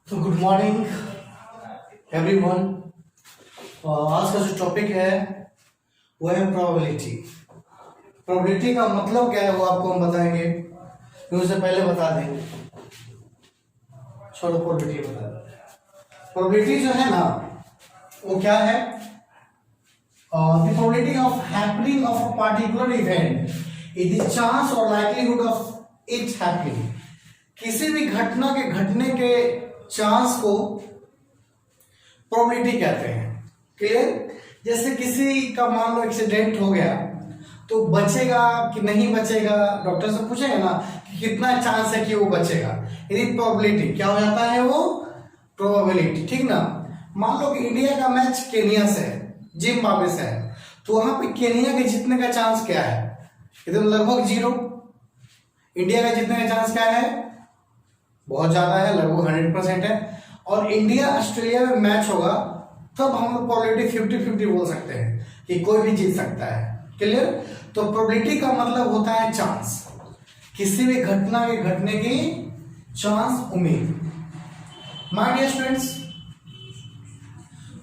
तो good morning everyone. आज का जो टॉपिक है वो है प्रोबेबिलिटी। प्रोबेबिलिटी का मतलब क्या है वो आपको हम बताएंगे, फिर उससे पहले बता देंगे। छोड़ो, प्रोबेबिलिटी बता दें। प्रोबेबिलिटी जो है ना वो क्या है? The probability of happening of a particular event is the chance और लाइक्लीहुड ऑफ इट हैपनिंग। किसी भी घटना के घटने के चांस को प्रोबेबिलिटी कहते हैं। क्लियर? जैसे किसी का मान लो एक्सीडेंट हो गया तो बचेगा कि नहीं बचेगा, डॉक्टर से पूछेगा ना कि कितना चांस है कि वो बचेगा। यदि प्रोबेबिलिटी क्या हो जाता है, वो प्रोबेबिलिटी। ठीक ना? मान लो कि इंडिया का मैच केनिया से है, जिम्बाब्वे से है, तो वहां पे केनिया के जीतने का चांस क्या है? एकदम लगभग 0। इंडिया का जीतने का चांस क्या है? बहुत ज्यादा है, लगभग 100% है। और इंडिया ऑस्ट्रेलिया में मैच होगा तब हम लोग प्रोबेबिलिटी 50-50 बोल सकते हैं कि कोई भी जीत सकता है। क्लियर? तो प्रोबेबिलिटी का मतलब होता है चांस, किसी भी घटना के घटने की चांस, उम्मीद। माय डियर स्टूडेंट्स,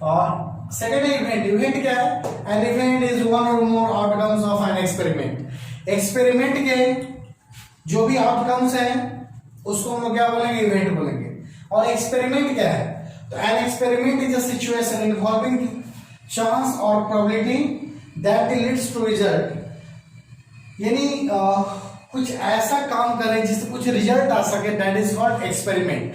और सेकेंड इवेंट। इवेंट क्या है? An event is one or more outcomes of an experiment. Experiment के जो भी आउटकम्स हैं उसको हम लोग क्या बोलेंगे? इवेंट बोलेंगे। और एक्सपेरिमेंट क्या है? तो an experiment is a situation involving chance or probability that leads to result. यानी कुछ ऐसा काम करें जिससे कुछ रिजल्ट आ सके, दैट इज कॉल्ड एक्सपेरिमेंट।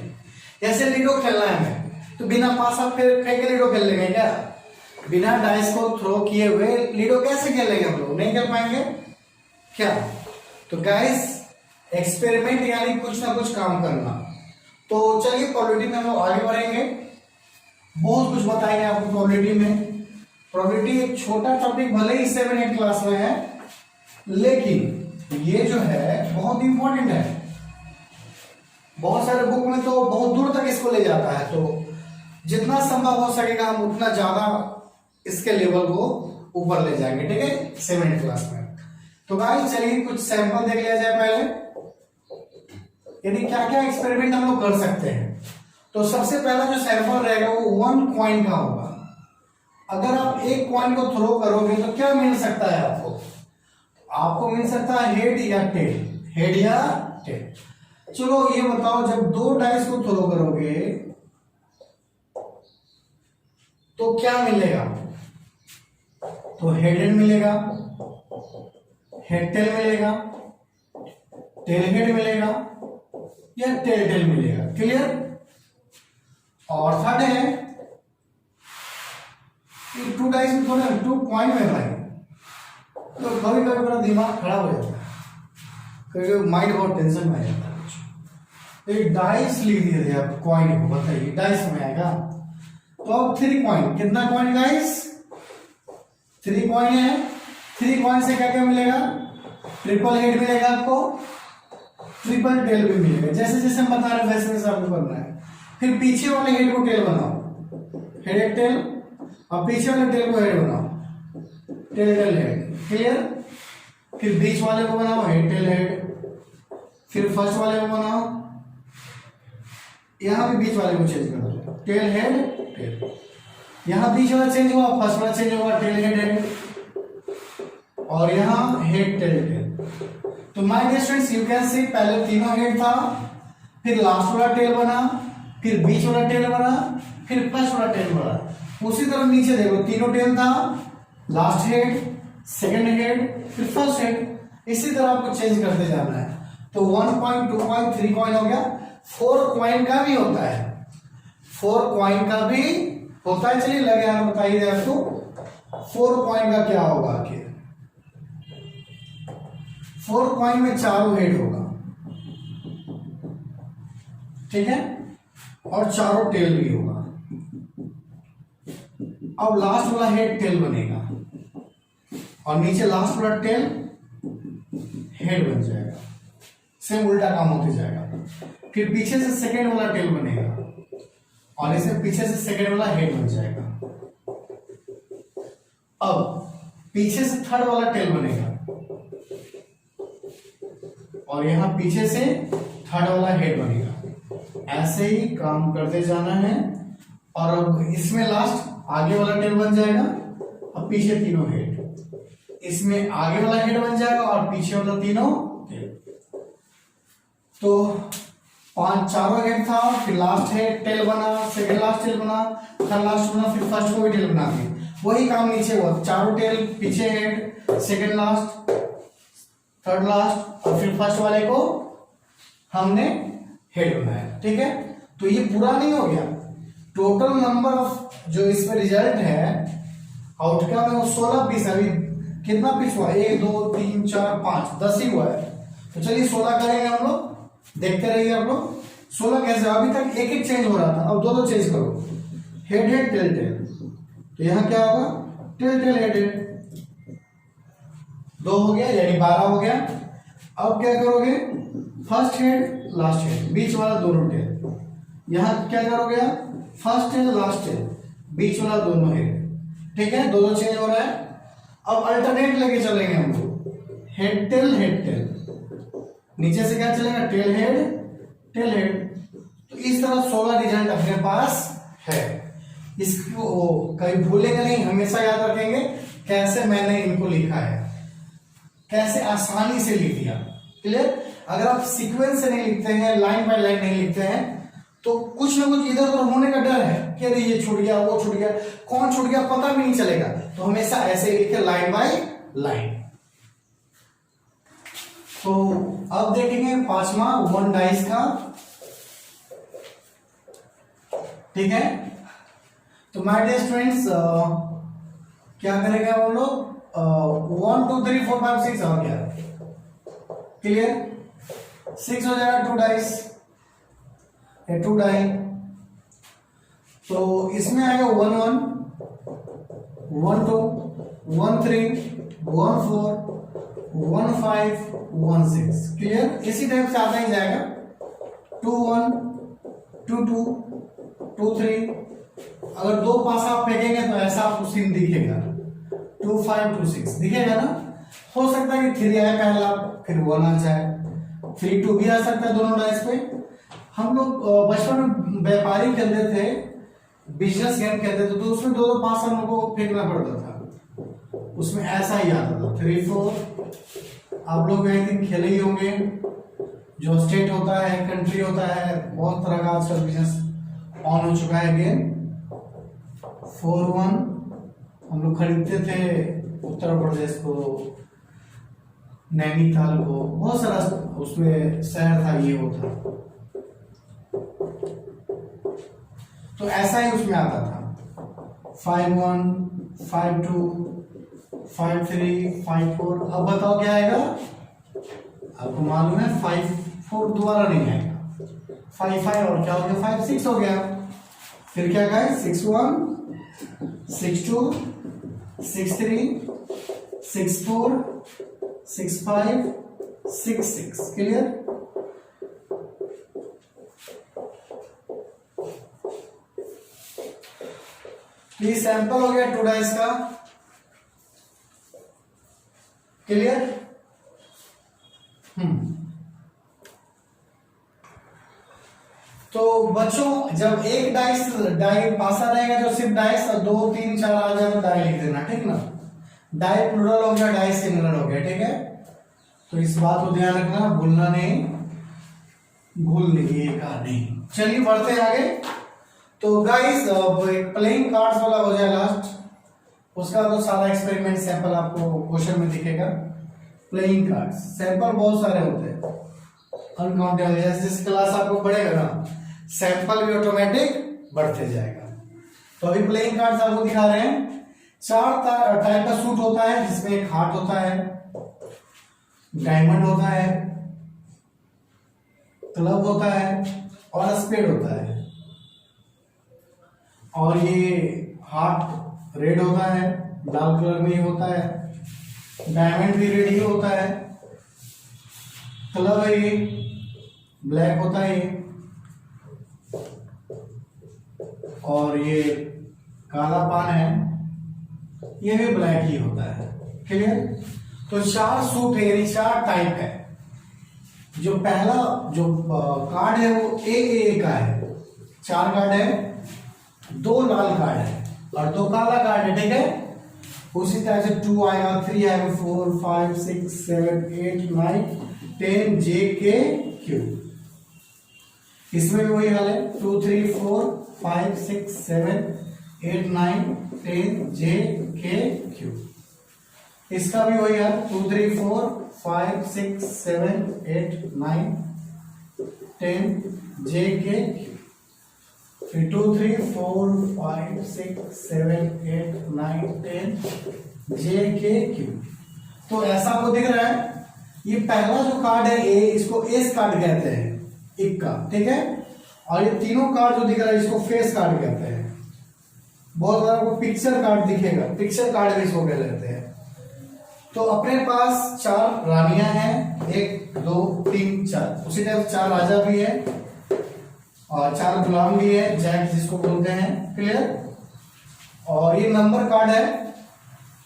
जैसे लूडो खेलना है हमें, तो बिना पासा फेंके लूडो खेल लेंगे क्या? बिना डाइस को थ्रो किए हुए लूडो कैसे खेलेंगे हम लोग? नहीं खेल पाएंगे क्या? तो गाइस, एक्सपेरिमेंट यानी कुछ ना कुछ काम करना। तो चलिए प्रोबेबिलिटी में हम लोग आगे बढ़ेंगे, बहुत कुछ बताएंगे आपको प्रोबेबिलिटी में। प्रोबेबिलिटी एक छोटा टॉपिक भले ही 7-8 क्लास में है, लेकिन ये जो है बहुत इंपॉर्टेंट है। बहुत सारे बुक में तो बहुत दूर तक इसको ले जाता है, तो जितना संभव हो सकेगा हम उतना ज्यादा इसके लेवल को ऊपर ले जाएंगे। ठीक है, 7-8 क्लास में। तो गाइस चलिए कुछ सैंपल देख लिया जाए पहले, यानी क्या क्या एक्सपेरिमेंट हम लोग कर सकते हैं। तो सबसे पहला जो सैंपल रहेगा वो 1 कॉइन का होगा। अगर आप एक कॉइन को थ्रो करोगे तो क्या मिल सकता है आपको? आपको मिल सकता है हेड या टेल। हेड या टेल। चलो ये बताओ, जब 2 डाइस को थ्रो करोगे तो क्या मिलेगा? तो हेड मिलेगा, हेड टेल मिलेगा, टेल हेड मिलेगा या टेल टेल मिलेगा। क्लियर? और थर्ड है 2 डाइस में थोड़ा 2 कॉइन में भाई, तो कभी कभी मेरा दिमाग खराब हो जाता है, कभी माइंड बहुत टेंशन में आ जाता है। एक डाइस लिख दिए थे आप कॉइन को, बताइए डाइस में आएगा। तो अब 3 कॉइन, कितना कॉइन गाइस? 3 कॉइन है। 3 कॉइन से क्या क्या मिलेगा? ट्रिपल हेड मिलेगा आपको, ट्रिपल टेल भी मिलेगा। जैसे जैसे हम बता रहे हैं वैसे वैसे आपको करना है। फिर पीछे वाले हेड को टेल बनाओ, हेड टेल, और पीछे वाले टेल को हेड बनाओ, टेल टेल हेड। क्लियर? फिर बीच वाले को बनाओ हेड टेल हेड, फिर फर्स्ट वाले को बनाओ, यहां भी बीच वाले को चेंज कर दो, टेल हेड टेल। यहां बीच वाला चेंज हुआ, फर्स्ट वाला चेंज होगा, टेल हेड हेड, और यहां हेड टेल टेल। तो my dear students, you can see पहले तीनों हेड था, फिर लास्ट वाला टेल बना, फिर बीच वाला टेल बना, फिर फर्स्ट वाला टेल बना। उसी तरह नीचे देखो, तीनों टेल था, लास्ट हेड, सेकंड हेड, फिर फर्स्ट हेड। इसी तरह आपको चेंज करते जाना है। तो 1 कॉइन, 2 कॉइन, 3 कॉइन हो गया। 4 कॉइन का भी होता है, 4 कॉइन का भी होता है। चलिए लगे यार, बताइए आपको 4 कॉइन का क्या होगा आखिर? 4 कॉइन में चारों हेड होगा, ठीक है, और चारों टेल भी होगा। अब लास्ट वाला हेड टेल बनेगा, और नीचे लास्ट वाला टेल हेड बन जाएगा। सेम उल्टा काम होते जाएगा। फिर पीछे से सेकेंड वाला टेल बनेगा, और इसे पीछे से सेकेंड वाला हेड बन जाएगा। अब पीछे से थर्ड वाला टेल बनेगा, और यहां पीछे से थर्ड वाला हेड बनेगा। ऐसे ही काम करते जाना है। और अब इसमें लास्ट आगे वाला टेल बन जाएगा और पीछे तीनों हेड, इसमें आगे वाला हेड बन जाएगा और पीछे वाला तीनों टेल। तो चारों हेड था, फिर लास्ट हेड टेल बना, सेकंड लास्ट टेल बना, थर्ड लास्ट बना, फिर फर्स्ट को भी टेल बना दिए। वही काम नीचे हुआ, चारों टेल, पीछे head, second last, third last और फिर फर्स्ट वाले को हमने हेड बनाया। ठीक है, तो ये पूरा नहीं हो गया। टोटल नंबर ऑफ जो इसमें रिजल्ट है आउटकम है वो 16 पीस। अभी कितना पीस हुआ? 1 2 3 4 5 10 ही हुआ है। तो चलिए 16 करेंगे हम लोग, देखते रहिए आप लोग। 16 कैसे? अभी तक एक एक चेंज हो रहा था, अब दो चेंज करो, हेड हेड टेल टेल। तो यहां क्या होगा? टेल टेल हेड हेड, 2 हो गया यानी 12 हो गया। अब क्या करोगे? फर्स्ट हेड लास्ट हेड, बीच वाला दोनों टेल। यहां क्या करोगे? फर्स्ट टेल लास्ट टेल, बीच वाला दोनों हेड। ठीक है, दो चेंज हो रहा है। अब अल्टरनेट लेके चलेंगे हम लोग, हेड टेल हेड टेल। नीचे से क्या चलेगा? Tail head tail head. तो इस तरह 16 रिजल्ट अपने पास है। इसको कभी भूलेंगे नहीं, हमेशा याद रखेंगे कैसे मैंने इनको लिखा है, कैसे आसानी से लिख दिया। क्लियर? अगर आप सीक्वेंस से नहीं लिखते हैं, लाइन बाय लाइन नहीं लिखते हैं, तो कुछ ना कुछ इधर उधर होने का डर है कि अरे ये छूट गया, वो छूट गया, कौन छूट गया पता भी नहीं चलेगा। तो हमेशा ऐसे ही लिखे, लाइन बाय लाइन। तो अब देखेंगे पांचवा, 1 डाइस का। ठीक है, तो माय डियर स्टूडेंट्स क्या करेंगे हम लोग? 1 2 3 4 5 6 और क्या? क्लियर? 6 हो जाएगा 2 डाइस, 2 डाई। तो इसमें आएगा 1 1 1 2 1 3 1 4 1 5 1 6। क्लियर? इसी टाइप से आता ही जाएगा। 2 1 2 2 2 3। अगर 2 पास आप फेंकेंगे तो ऐसा आपको सीन दिखेगा, 2 5 2 6 दिखेगा ना। हो सकता है कि 3 आए पहला, फिर 1 आ जाए, 3 2 भी आ सकता है दोनों डाइस पे। हम लोग बचपन में व्यापारी खेलते थे, बिजनेस गेम खेलते थे, तो उसमें 2 पास हम लोग को फेंकना पड़ता था। उसमें ऐसा ही आता था 3 4। आप लोग एक दिन खेले ही होंगे, जो स्टेट होता है, कंट्री होता है, बहुत तरह का आजकल बिजनेस ऑन हो चुका है गेम। 4 1 हम लोग खरीदते थे उत्तर प्रदेश को, नैनीताल को, बहुत सारा उसमें शहर था, ये वो था। तो ऐसा ही उसमें आता था 5 1 5 2 5 3 5 4। अब बताओ क्या आएगा? आपको मालूम है 5 4 दोबारा नहीं आएगा, 5 5 और क्या हो गया? 5 6 हो गया। फिर क्या गए? 6 1 6 2 6 3 6 4 6 5 6 6। क्लियर? ये सैंपल हो गया 2 डाइस का। क्लियर? तो बच्चों जब एक डाई पासा रहेगा, जो सिर्फ डाइस, और 2 3 4 आ जाए तो डाई लिख देना। ठीक ना? डाई प्लूरल हो गया, डाई सिंगुलर हो गया। ठीक है, तो इस बात को ध्यान रखना, भूलना नहीं, भूलिएगा नहीं। चलिए बढ़ते हैं आगे। तो गाइस प्लेइंग कार्ड्स वाला हो जाए लास्ट, उसका तो सारा एक्सपेरिमेंट सैंपल आपको क्वेश्चन में दिखेगा। प्लेइंग कार्ड्स सैंपल बहुत सारे होते हैं, अनकाउंटेबल। जैसे क्लास आपको बढ़ेगा ना, सैंपल भी ऑटोमेटिक बढ़ते जाएगा। तो अभी प्लेइंग कार्ड्स आपको दिखा रहे हैं। 4 टाइप का सूट होता है, जिसमें एक हार्ट होता है, डायमंड होता है, क्लब होता है और स्पेड होता है। और ये हार्ट रेड होता है, लाल कलर में ही होता है, डायमंड भी रेड ही होता है, क्लब है ये ब्लैक होता है ये, और ये काला पान है, ये भी ब्लैक ही होता है। क्लियर? तो 4 सूट है, यानी 4 टाइप है। जो पहला जो कार्ड है वो ए का है, 4 कार्ड है, 2 लाल कार्ड है और 2 काला कार्ड है, ठीक है। उसी तरह से 2 आएगा, 3 आएगा, 4 5 6 7 8 9 10 जे के क्यू। इसमें भी वही हाल है, 2 3 4 5 6 7 8 9 10 जे के क्यू। इसका भी वही है, 2 3 4 5 6 7 8 9 10 जे के क्यू। फिर 2 3 4 5 6 7 8 9 10 जे के क्यू। तो ऐसा आपको दिख रहा है, ये पहला जो कार्ड है ए, इसको एस कार्ड कहते हैं, इक्का, ठीक है। और ये तीनों कार्ड जो दिख रहा है इसको फेस कार्ड कहते हैं। बहुत बार आपको पिक्चर कार्ड दिखेगा, पिक्चर कार्ड भी इसको कह लेते हैं। तो अपने पास 4 रानियां हैं, 1 2 3 4, उसी तरह 4 राजा भी है और 4 गुलाम भी है, जैक जिसको बोलते हैं, क्लियर। और ये नंबर कार्ड है,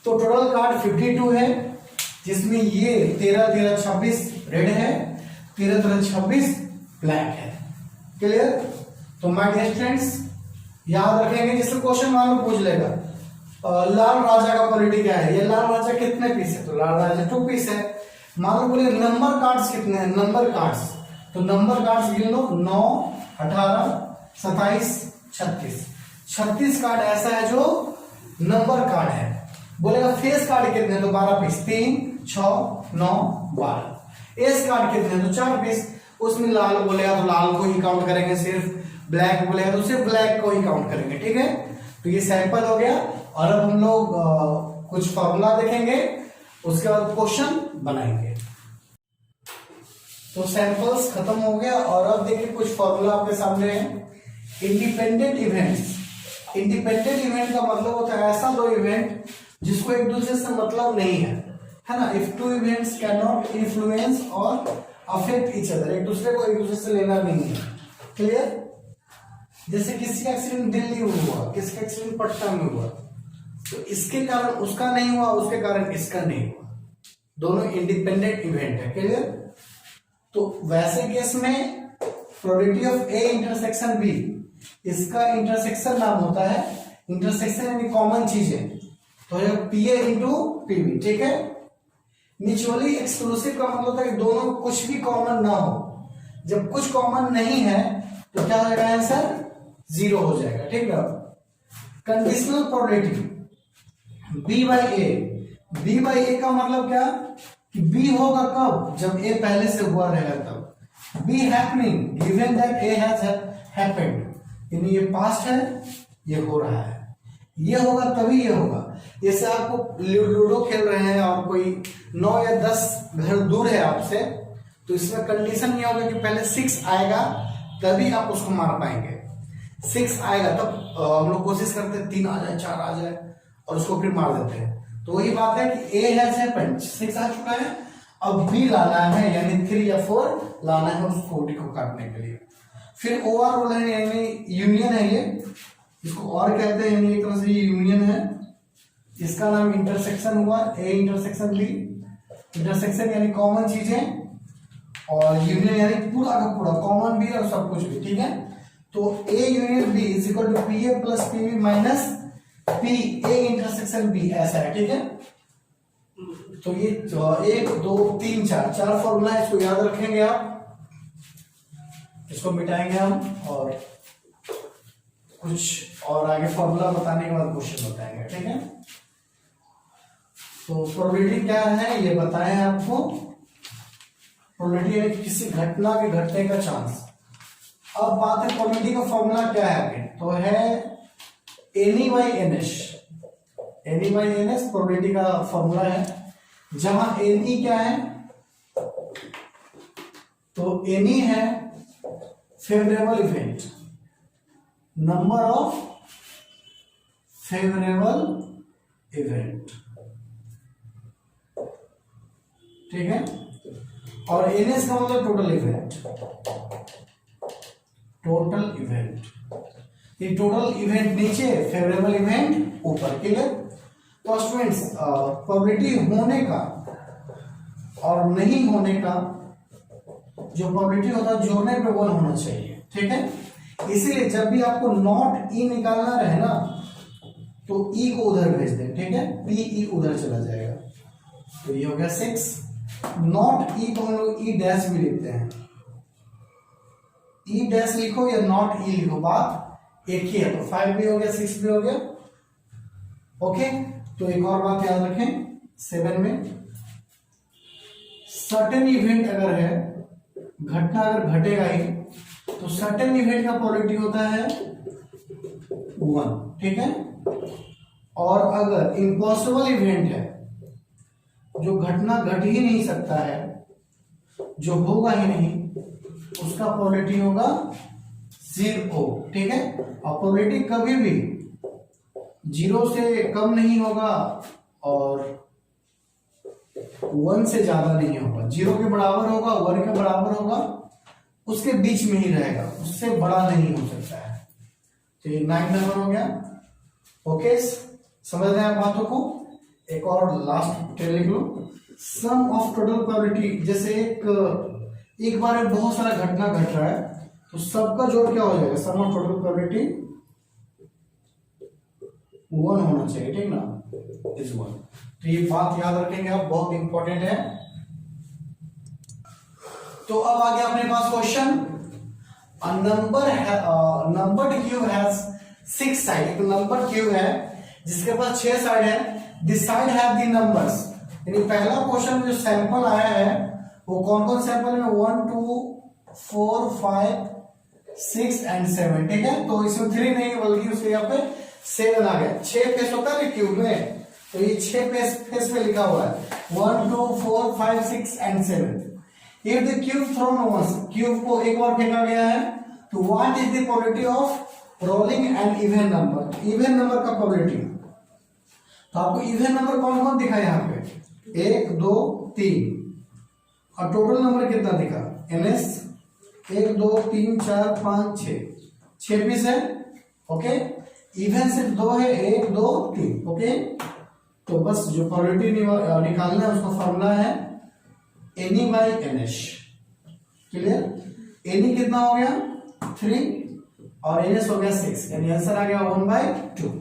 तो टोटल कार्ड 52 है, जिसमें ये 13 13 26 रेड है, 13 13 26 ब्लैक है, क्लियर। तो माय डियर स्टूडेंट्स याद रखेंगे, जिससे क्वेश्चन मान लो पूछ लेगा लाल राजा का क्वालिटी क्या है, ये लाल राजा कितने पीस है, तो लाल राजा 2 पीस है। मान लो बोले नंबर कार्ड्स कितने हैं, नंबर कार्ड्स, तो नंबर कार्ड्स गिन लो, 9 18 27 36 36 कार्ड ऐसा है जो नंबर कार्ड है। बोलेगा फेस कार्ड कितने, तो 12 पीस, 3 6 9 12। एस कार्ड कितने, तो 4 पीस। उसमें लाल बोलेगा तो लाल को ही काउंट करेंगे सिर्फ, ब्लैक बोलेगा तो सिर्फ ब्लैक को ही काउंट करेंगे, ठीक है। तो ये सैंपल हो गया और अब हम लोग कुछ फॉर्मूला देखेंगे, उसके बाद क्वेश्चन बनाएंगे। तो सैंपल्स खत्म हो गया और अब देखिए कुछ फॉर्मूला आपके सामने है। इंडिपेंडेंट इवेंट्स, इंडिपेंडेंट इवेंट का मतलब होता है ऐसा 2 इवेंट जिसको एक दूसरे से मतलब नहीं है ना। If 2 events can not influence और अफेक्ट ईच अदर, एक दूसरे को एक दूसरे से लेना नहीं है, क्लियर। जैसे किसी का एक्सीडेंट दिल्ली में हुआ, किसी का एक्सीडेंट पटना में हुआ, तो इसके कारण उसका नहीं हुआ, उसके कारण इसका नहीं हुआ, दोनों इंडिपेंडेंट इवेंट है, क्लियर। तो वैसे केस में probability of A intersection B, इसका इंटरसेक्शन नाम होता है, इंटरसेक्शन यानी कॉमन चीजें, तो ये पी ए इंटू पीबी, ठीक है। म्यूचुअली एक्सक्लूसिव का मतलब है कि दोनों कुछ भी कॉमन ना हो। जब कुछ कॉमन नहीं है तो क्या हो जाएगा आंसर, 0 हो जाएगा, ठीक है। Conditional probability B by A, B by A का मतलब क्या कि बी होगा कब, जब ए पहले से हुआ रहेगा तब। Be happening given that A has happened, यानी ये पास्ट है, ये हो रहा है, ये होगा तभी ये होगा। जैसे आपको लूडो खेल रहे हैं और कोई 9 या 10 घर दूर है आपसे, तो इसमें कंडीशन ये होगा कि पहले 6 आएगा तभी आप उसको मार पाएंगे। 6 आएगा तब हम लोग कोशिश करते हैं 3 आ जाए, 4 आ जाए और उसको फिर मार देते हैं। तो वही बात है कि ए हैज हैपेंड, 6 आ चुका है, अब बी लाना है, यानी 3 या 4 लाना है उस 40 को काटने के लिए। फिर ओवरऑल है, यानी यूनियन है, ये इसको और कहते हैं, यानी एक तरह से ये यूनियन है, इसका नाम इंटरसेक्शन हुआ, ए इंटरसेक्शन बी। इंटरसेक्शन यानी कॉमन चीजें और यूनियन यानी पूरा का पूरा कॉमन भी और सब कुछ भी, ठीक है। तो A union B is equal to P A plus P B minus P A intersection B, ऐसा है, ठीक है। तो ये 1 2 3 4 फॉर्मूला, इसको याद रखेंगे आप, इसको मिटाएंगे हम और कुछ और आगे फॉर्मूला बताने के बाद क्वेश्चन बताएंगे, ठीक है। तो प्रोबेबिलिटी क्या है ये बताएं आपको। प्रोबेबिलिटी है किसी घटना के घटने का चांस। अब बात है प्रोबेबिलिटी का फॉर्मूला क्या है आगे, तो है n E by n S. N E by n S probability का फॉर्मूला है, जहां एनी क्या है, तो एनी है favourable event, number of favourable event, ठीक है। और एनएस का मतलब टोटल इवेंट, टोटल इवेंट, ये टोटल इवेंट नीचे, फेवरेबल इवेंट ऊपर, क्लियर। तो स्टूडेंट्स प्रोबेबिलिटी होने का और नहीं होने का जो प्रोबेबिलिटी होता है जोड़ने पे 1 होना चाहिए, ठीक है। इसीलिए जब भी आपको नॉट ई निकालना रहे ना तो ई को उधर भेज दें, ठीक है, पी ई उधर चला जाएगा। तो ये हो गया 6। नॉट ई को हम लोग ई डैश भी लिखते हैं, ई डैश लिखो या नॉट ई लिखो, बात एक ही है। तो 5 भी हो गया, 6 भी हो गया, ओके। तो एक और बात याद रखें, 7 में सर्टेन इवेंट अगर है, घटना अगर घटेगा ही, तो सर्टेन इवेंट का प्रोबेबिलिटी होता है 1, ठीक है। और अगर इम्पॉसिबल इवेंट है, जो घटना घट ही नहीं सकता है, जो होगा ही नहीं, उसका प्रोबेबिलिटी होगा 0, ठीक है। और प्रोबेबिलिटी कभी भी 0 से कम नहीं होगा और 1 से ज्यादा नहीं होगा। 0 के बराबर होगा, 1 के बराबर होगा, उसके बीच में ही रहेगा, उससे बड़ा नहीं हो सकता है। तो ये 9 नंबर हो गया, ओके। समझ रहे हैं बातों को। एक और लास्ट लिख लो, सम ऑफ टोटल प्रोबेबिलिटी। जैसे एक बार में बहुत सारा घटना घट रहा है, तो सबका जोड़ क्या हो जाएगा, सम ऑफ टोटल प्रोबेबिलिटी 1 होना चाहिए, ठीक ना, इज 1। तो ये बात याद रखेंगे आप, बहुत इंपॉर्टेंट है। तो अब आ गया अपने पास question, number cube has 6 side. एक नंबर क्यूब है जिसके पास 6 साइड है, this side have the numbers. यानी पहला क्वेश्चन में जो सैंपल आया है वो कौन कौन सैंपल में, 1 2 4 5 6 एंड 7, ठीक है। तो इसमें 3 नहीं बल्कि उसके यहाँ पे 7 आ गया। 6 फेस होता है क्यूब में, तो ये 6 फेस पे लिखा हुआ है 1 2 4 5 6 and 7। If the cube thrown once, cube को एक बार फेंका गया है, तो what is the probability of rolling an even number. Even number का प्रोबेबिलिटी, तो आपको इवन नंबर कौन कौन दिखा यहाँ पे, 1 2 3, और टोटल नंबर कितना दिखा, NS 1 2 3 4 5 6 पीस है, ओके। इवन सिर्फ 2 है, 1 2 3, ओके। तो बस जो प्रोबेबिलिटी निकालना है उसका फॉर्मूला है n E by NH, clear. Any कितना हो गया 3 और NS हो गया 6, यानी आंसर आ गया 1/2।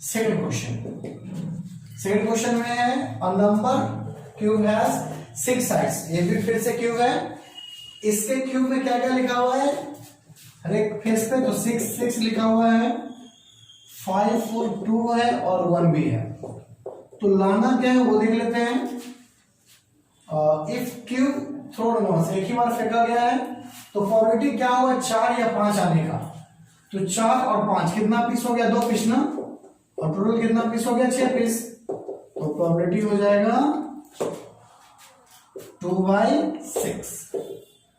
सेकंड क्वेश्चन में है a number cube has 6 sides. ये भी फिर से क्यूब है, इसके क्यूब में क्या क्या लिखा हुआ है हर एक फेस पे, तो 6 6 लिखा हुआ है, 5 4 2 है और 1 भी है। तो लाना क्या है वो देख लेते हैं। इफ क्यूब थ्रोन वंस, एक ही बार फेंका गया है, तो प्रोबेबिलिटी क्या होगा 4 या 5 आने का। तो 4 और 5 कितना पीस हो गया, 2 पीस ना, और टोटल कितना पीस हो गया 6 पीस। तो प्रोबेबिलिटी हो जाएगा 2/6,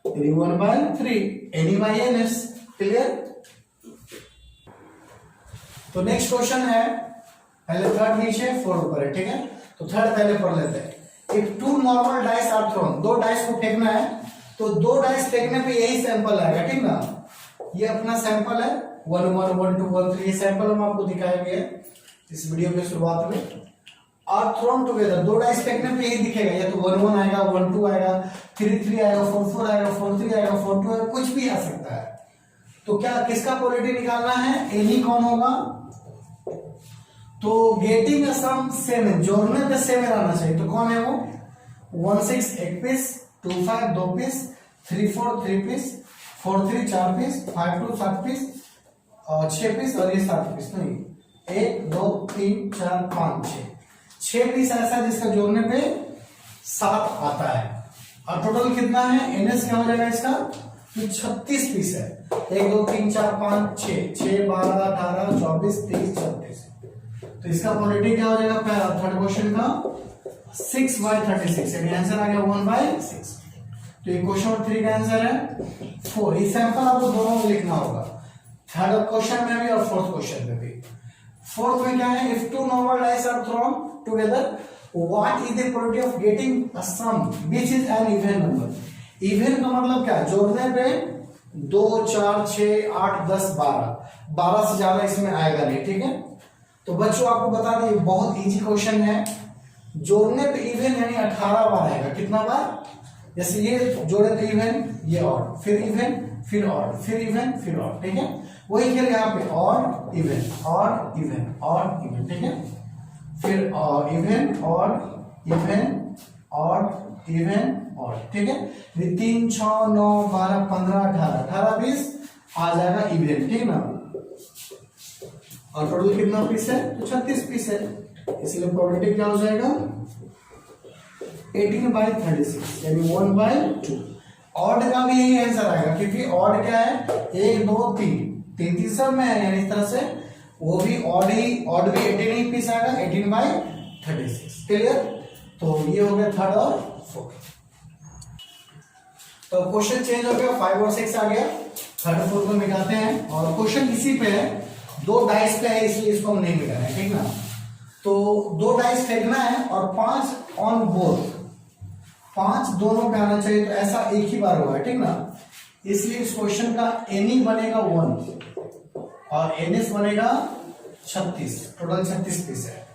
1/3, एनी बाई NS, क्लियर। तो नेक्स्ट क्वेश्चन है, पहले थर्ड नीचे 4 ऊपर है, ठीक है। तो थर्ड पहले पढ़ लेते हैं। If 2 normal dice are thrown, 2 dice को फेंकना है, तो 2 डाइस फेंकने पे यही सैंपल आएगा, ठीक ना। ये अपना सैंपल है 1 1 1 2 1 3, ये सैंपल हम आपको दिखाया गया है इस वीडियो के शुरुआत में। आर थ्रोन टुगेदर, 2 डाइस फेंकने पे यही दिखेगा, या तो 1 1 आएगा, 1 2 आएगा, 3 3 आएगा, 4 4 आएगा, 4 3 आएगा, 4 2 आएगा, कुछ भी आ सकता है। तो क्या किसका प्रोबेबिलिटी निकालना है, एनी कौन होगा। तो गेटिंग सम 7, जोड़ने पे 7 आना चाहिए, तो कौन है वो, 1 6 1 piece, 2 5 2 piece, 3 4 3 piece, 4 3 4 piece, 5 2 7 piece और 6 पीस, और ये 7 पीस नहीं, 1 2 3 4 5 6 पीस ऐसा है जिसका जोड़ने पे 7 आता है। और टोटल कितना है, NS क्या हो जाएगा इसका, तो 36 पीस है। 1 2 3 4 5 6 6 12 18 24 30 36। तो इसका प्रोबेबिलिटी क्या हो जाएगा, पहला थर्ड क्वेश्चन का 6/36, यानी आंसर आ गया 1/6। तो ये क्वेश्चन नंबर 3 का आंसर है 4। ये सैंपल आपको दोनों में लिखना होगा, थर्ड क्वेश्चन में भी और फोर्थ क्वेश्चन में भी। फोर्थ में क्या है, if 2 normal dice are thrown together, what is the probability of getting a sum which is an even number. Even का मतलब क्या है, जोड़ने पे 2 4 6 8 10 12 से ज्यादा इसमें आएगा नहीं, ठीक है। तो बच्चों आपको बता दें बहुत इजी क्वेश्चन है, जोड़ने पे इवन यानी 18 बार आएगा, कितना बार जैसे ये जोड़े तो इवन, ये ऑड, फिर इवन, फिर ऑड, फिर इवन, फिर ऑड, ठीक है। वही खेल यहाँ पे odd even, odd even, odd even, ठीक है। फिर odd even, odd even, odd even, odd, ठीक है। 3 6 9 12 15 18 18 20 आ जाएगा इवन, ठीक ना। और टोटल कितना पीस है? तो 36 पीस है, इसलिए प्रोबेबिलिटी क्या हो जाएगा? 18/36 यानी 1/2। ऑड का भी यही आंसर आएगा, क्योंकि ऑड क्या है? 1 2 3 3 सब में है, यानी इस तरह से वो भी ऑड भी 18 ही पीस आएगा, 18/36। क्लियर? तो ये हो गया थर्ड और फोर्थ। तो क्वेश्चन चेंज हो गया, 5 और 6 आ गया, थर्ड फोर्थ को मिटाते हैं। और क्वेश्चन इसी पे है, 2 डाइस पे है, इसलिए इसको हम नहीं मिटा रहे, ठीक ना। तो 2 डाइस फेंकना है और 5 ऑन बोथ, 5 दोनों पे आना चाहिए, तो ऐसा एक ही बार हुआ है, ठीक ना। इसलिए इस क्वेश्चन का एनी बनेगा 1 और एनएस बनेगा 36, टोटल 36 पीस है,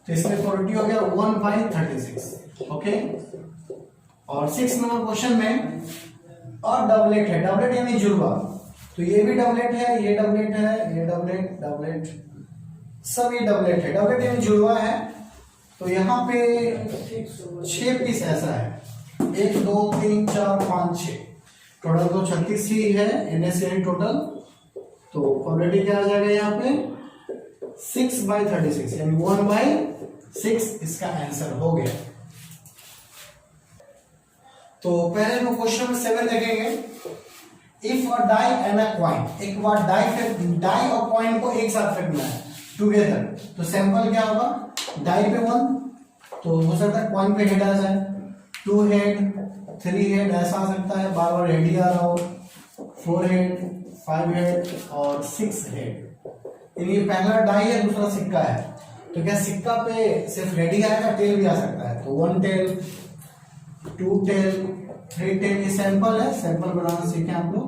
तो इसमें प्रोबेबिलिटी हो गया 1/36। ओके। और 6 नंबर क्वेश्चन में और डबलेट है, डबलेट यानी जुड़वा, तो ये भी डबलेट है, ये डबलेट है, ये डबलेट, डबलेट, सब ये डबलेट है, डबलेट यानी जुड़वा है। तो यहाँ पे 6 पीस ऐसा है, 1 2 3 4 5 6, टोटल तो 36 ही है, एनएस यानी टोटल। तो प्रोबेबिलिटी क्या आ जाएगा यहाँ पे? 6/36 यानी 1/6 इसका आंसर हो गया। तो पहले हम क्वेश्चन 7 देखेंगे। If a die and a coin, एक बार डाई और कॉइन को एक साथ फेंकना है टुगेदर, तो सैंपल क्या होगा? डाई पे 1, तो हो सकता है कॉइन पे हेड आ जाए, 2 हेड 3 हेड ऐसा आ सकता है, बार बार हेड ही आ रहा हो, 4 हेड 5 हेड और 6 हेड। ये पहला डाई है, दूसरा सिक्का है, तो क्या सिक्का पे सिर्फ हेड ही आएगा, टेल भी आ सकता है, तो 1 टेल 2 टेल 3 टेल, ये सैंपल है, सैंपल बनाना सीखे आप लोग।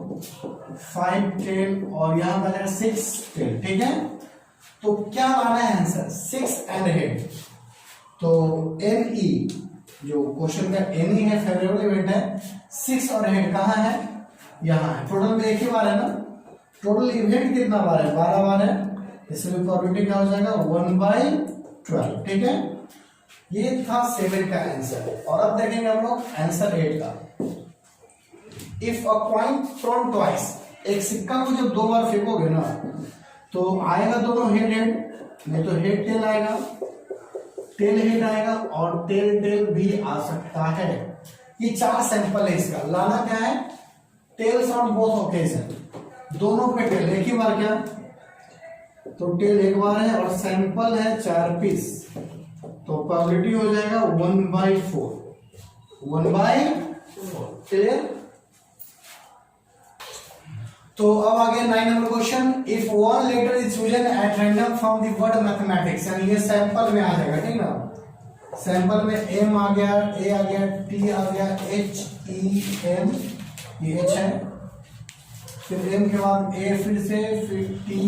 5 टेल और यहाँ बनेगा 6 टेल, ठीक है। तो क्या लाना है आंसर? 6 and head. तो एन ई, जो क्वेश्चन का एन ई है, फेवरेबल इवेंट है, 6 और हेड कहाँ है? यहाँ है। टोटल में एक ही बार है ना, टोटल इवेंट कितना बार है? 12 बार है, इसलिए प्रोबेबिलिटी क्या हो जाएगा? 1/12, ठीक है। ये था 7 का आंसर। और अब देखेंगे हम लोग आंसर 8 का। If a coin thrown twice, एक सिक्का को जब 2 बार फेंकोगे ना, तो आएगा दोनों हेड हेड, नहीं तो हेड टेल आएगा, टेल हेड आएगा और टेल टेल भी आ सकता है। ये 4 सैंपल है, इसका लाना क्या है? टेल्स ऑन बोथ ओकेजन, दोनों पे टेल एक ही बार, क्या तो टेल एक बार है और सैंपल है 4 पीस, तो प्रोबेबिलिटी हो जाएगा 1/4, 1/4, क्लियर। तो अब आगे 9 number question. If one letter is chosen at random from the word mathematics, यानी ये सैंपल में आ जाएगा, ठीक ना। सैंपल में एम आ गया, ए आ गया, टी आ गया, एच ई एम, ये एच है, फिर एम के बाद ए, फिर से फिर T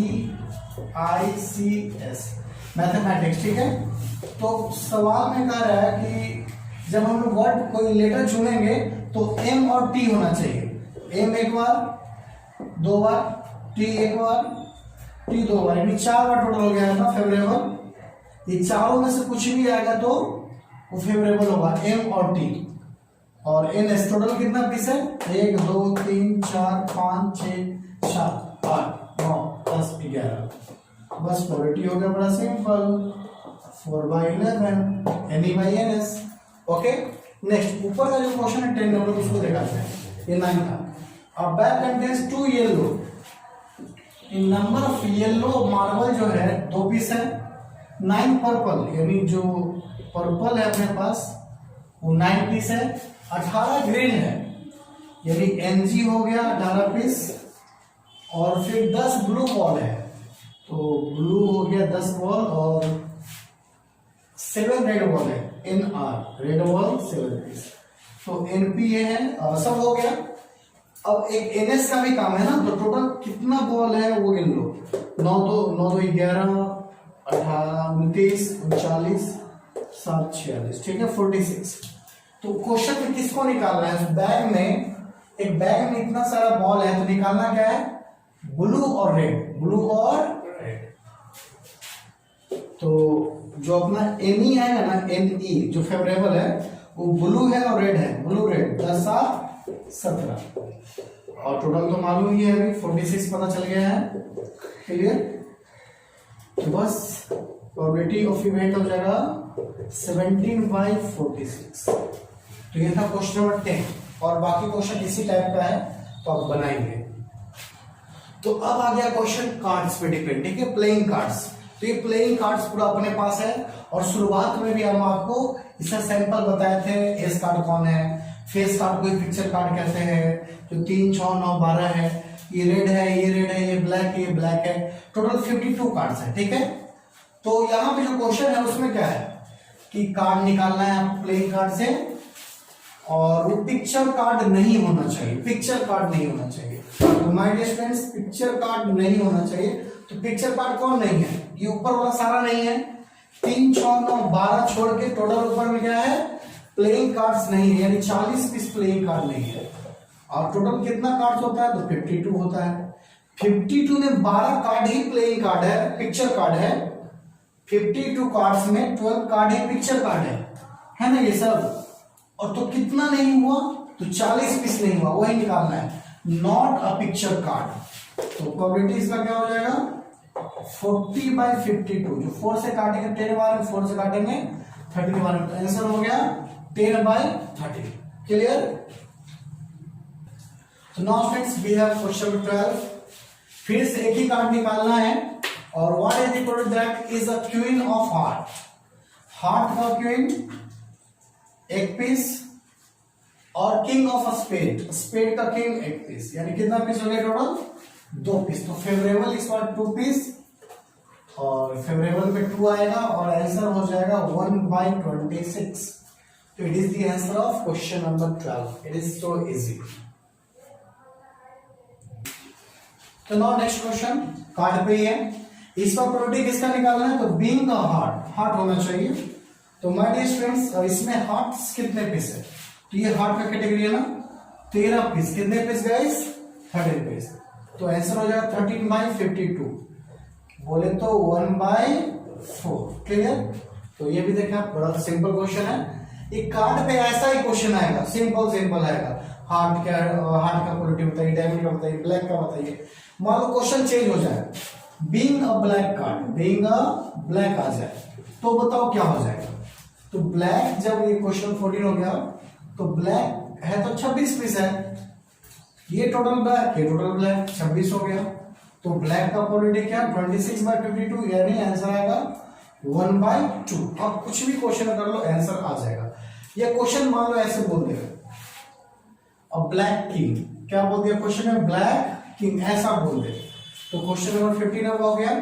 I C S, mathematics, ठीक है। तो सवाल में कह रहा है कि जब हम लोग वर्ड कोई लेटर चुनेंगे तो एम और टी होना चाहिए। एम एक बार, 2 बार, टी एक बार, टी 2 बार, यानी 4 बार टोटल हो गया है ना फेवरेबल। ये चारों में से कुछ भी आएगा तो वो फेवरेबल होगा, एम और टी। और एन एस टोटल कितना पीस है? 1 2 3 4 5 6 7 8 9 10 11, बस प्रोबेबिलिटी हो गया बड़ा सिंपल, 4/11 NE/NS। ओके। नेक्स्ट ऊपर का जो क्वेश्चन है 10 नंबर, उसको दिखाते हैं। ये 9 था। A bag contains 2 yellow, in number of yellow marble जो है 2 पीस है, 9 पर्पल, यानी जो पर्पल है अपने पास वो 9 पीस है, 18 ग्रीन है, यानी NG हो गया 18 पीस, और फिर 10 ब्लू बॉल है, तो ब्लू हो गया 10 बॉल, और 7 रेड बॉल है, NR रेड बॉल 7 पीस, तो NP है, सब हो गया। अब एक NS का भी काम है ना, तो टोटल कितना बॉल है वो गिन लो। 9 2 11 18 29 39 7 46, ठीक है, 46। तो क्वेश्चन में किसको निकालना है? बैग में, एक बैग में इतना सारा बॉल है, तो निकालना क्या है? ब्लू और रेड, ब्लू और रेड। तो जो अपना NE है ना, NE जो फेवरेबल है वो ब्लू है और रेड है, ब्लू रेड 10 7 17 और टोटल तो मालूम ही है अभी 46 पता चल गया है। क्लियर? तो बस प्रोबेबिलिटी ऑफ इवेंट हो जाएगा 17/46। तो ये था क्वेश्चन नंबर 10 और बाकी क्वेश्चन इसी टाइप का है तो आप बनाएंगे। तो अब आ गया क्वेश्चन कार्ड्स पे डिपेंड, ठीक है, प्लेइंग कार्ड्स। तो ये प्लेइंग कार्ड्स पूरा अपने पास है और शुरुआत में भी हम आपको इसका सैंपल बताए थे। एस कार्ड कौन है, फेस कार्ड को पिक्चर कार्ड कहते हैं, जो 3 6 9 12 है, ये रेड है, ये रेड है, ये ब्लैक है, ये ब्लैक है, टोटल 52 कार्ड्स है, ठीक है। तो यहाँ पे जो क्वेश्चन है उसमें क्या है कि कार्ड निकालना है आपको प्लेइंग कार्ड से और वो पिक्चर कार्ड नहीं होना चाहिए, पिक्चर कार्ड नहीं होना चाहिए। तो my dear friends, picture card नहीं होना चाहिए। तो पिक्चर कार्ड कौन नहीं है? ये ऊपर वाला सारा नहीं है, 3 6 9 12 छोड़ के टोटल ऊपर में क्या है? प्लेइंग कार्ड्स नहीं है, यानी 40 पीस प्लेइंग कार्ड नहीं है। और टोटल कितना कार्ड होता है? तो 52 होता है। 52 में 12 कार्ड ही प्लेइंग कार्ड है, पिक्चर कार्ड है। 52 कार्ड्स में 12 कार्ड ही पिक्चर कार्ड है ना ये सब। और तो कितना नहीं हुआ? तो 40 पीस नहीं हुआ, वही निकालना है, नॉट अ पिक्चर कार्ड। तो प्रोबेबिलिटी इसका क्या हो जाएगा? 40/52। जो 4 से काटेंगे 10 बार, 4 से काटेंगे 30 बार, तो आंसर हो गया 10/30। क्लियर? तो now friends we have question 12। फिर से एक ही कार्ड निकालना है और what is the product that is a queen of heart. Heart का क्वीन एक पीस और king of a spade, spade का किंग एक पीस, यानी कितना पीस हो गया टोटल? 2 पीस। तो फेवरेबल इस बार 2 पीस और फेवरेबल पे 2 आएगा और आंसर हो जाएगा 1/26। तो it is the answer of question number 12। It is so easy. तो नाउ नेक्स्ट क्वेश्चन कार्ड पे ही है। इस पर प्रोडक्ट किसका निकालना है? तो बीइंग अ हार्ट, हार्ट होना चाहिए। तो माय डियर फ्रेंड्स, इसमें हार्ट्स कितने पीस है? तो ये हार्ट का कैटेगरी है ना, 13 पीस। कितने पीस गाइस? 13 पीस। तो आंसर हो जाएगा 13/52, बोले तो 1/4। क्लियर? तो ये भी देखा, बड़ा सिंपल क्वेश्चन है। ये कार्ड पे ऐसा ही क्वेश्चन आएगा, सिंपल सिंपल आएगा। हार्ट क्या, हार्ट का क्वालिटी बताइए, डायमीटर का बताइए, ब्लैक का बताइए। मान लो क्वेश्चन चेंज हो जाए, being a black card, being a black आ जाए, तो बताओ क्या हो जाएगा? तो ब्लैक, जब ये क्वेश्चन 14 हो गया तो ब्लैक है तो 26 पीस है, ये टोटल ब्लैक, ये टोटल ब्लैक, 26 हो गया। तो ब्लैक का क्वालिटी क्या? 26/52, यानी आंसर आएगा 1/2। अब कुछ भी क्वेश्चन कर लो आंसर आ जाएगा। ये क्वेश्चन मान लो ऐसे बोल देगा, अब ब्लैक किंग, क्या बोल दिया क्वेश्चन में? ब्लैक किंग, ऐसा बोल दे तो क्वेश्चन नंबर 15 हो गया।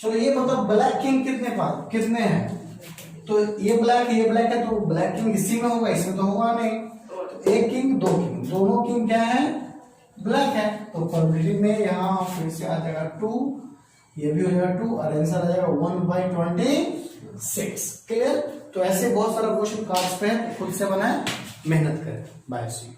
चलो ये मतलब ब्लैक किंग कितने पास, कितने हैं? तो ये ब्लैक है, तो ब्लैक किंग इसी में होगा, इसमें तो होगा नहीं। तो एक किंग, 2 किंग, दोनों किंग क्या है? ब्लैक है। तो प्रोबेबिलिटी में यहाँ फिर से आ जाएगा 2, ये भी हो जाएगा 2 और आंसर आ जाएगा 1/26। क्लियर? तो ऐसे बहुत सारा क्वेश्चन कार्ड्स पे है, खुद से बनाए, मेहनत करें। बाय सी।